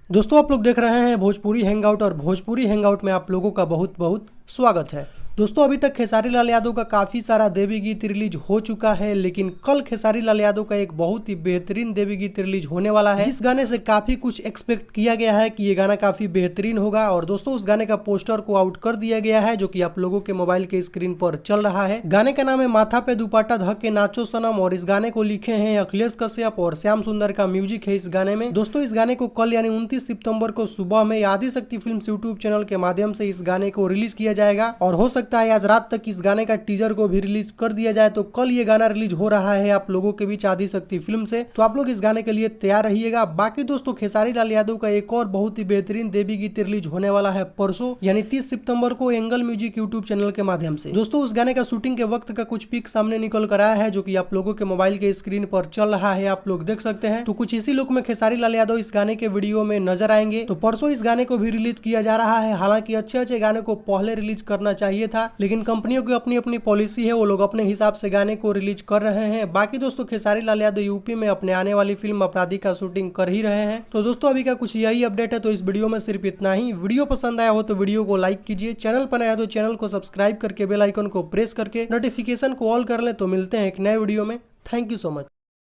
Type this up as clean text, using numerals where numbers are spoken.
दोस्तों आप लोग देख रहे हैं भोजपुरी हैंगआउट और भोजपुरी हैंगआउट में आप लोगों का बहुत बहुत स्वागत है। दोस्तों अभी तक खेसारी लाल यादव का काफ़ी सारा देवी गीत रिलीज हो चुका है, लेकिन कल खेसारी लाल यादव का एक बहुत ही बेहतरीन देवी गीत रिलीज होने वाला है, जिस गाने से काफ़ी कुछ एक्सपेक्ट किया गया है कि ये गाना काफ़ी बेहतरीन होगा। और दोस्तों उस गाने का पोस्टर को आउट कर दिया गया है, जो कि आप लोगों के मोबाइल के स्क्रीन पर चल रहा है। गाने का नाम है माथा पे दुपट्टा धक के नाचो सनम और इस गाने को लिखे हैं अखिलेश कश्यप और श्याम सुंदर का म्यूजिक है इस गाने में। दोस्तों इस गाने को कल यानी 29 सितंबर को सुबह में आदिशक्ति फिल्म्स यूट्यूब चैनल के माध्यम से इस गाने को रिलीज किया जाएगा और हो सकता है आज रात तक इस गाने का टीजर को भी रिलीज कर दिया जाए। तो कल ये गाना रिलीज हो रहा है आप लोगों के बीच आदिशक्ति फिल्म से, तो आप लोग इस गाने के लिए तैयार रहिएगा। बाकी दोस्तों खेसारी लाल यादव का एक और बहुत ही बेहतरीन देवी गीत रिलीज होने वाला है परसों यानी 30 सितंबर को एंगल म्यूजिक यूट्यूब चैनल के माध्यम से। दोस्तों उस गाने का शूटिंग के वक्त का कुछ पिक सामने निकल कर आया है, जो कि आप लोगों के मोबाइल के स्क्रीन पर चल रहा है, आप लोग देख सकते हैं। तो कुछ इसी लुक में खेसारी लाल यादव इस गाने के वीडियो में नजर आएंगे। तो परसों इस गाने को भी रिलीज किया जा रहा है। हालांकि अच्छे अच्छे गाने को पहले रिलीज करना चाहिए था, लेकिन कंपनियों की अपनी अपनी पॉलिसी है, वो लोग अपने हिसाब से गाने को रिलीज कर रहे हैं। बाकी दोस्तों खेसारी लाल यादव यूपी में अपने आने वाली फिल्म अपराधी का शूटिंग कर ही रहे हैं। तो दोस्तों अभी का कुछ यही अपडेट है। तो इस वीडियो में सिर्फ इतना ही। वीडियो पसंद आया हो तो वीडियो को लाइक कीजिए, चैनल पर नया तो चैनल को सब्सक्राइब करके बेल आइकन को प्रेस करके नोटिफिकेशन को ऑल कर ले। तो मिलते हैं एक नए वीडियो में। Thank you so much.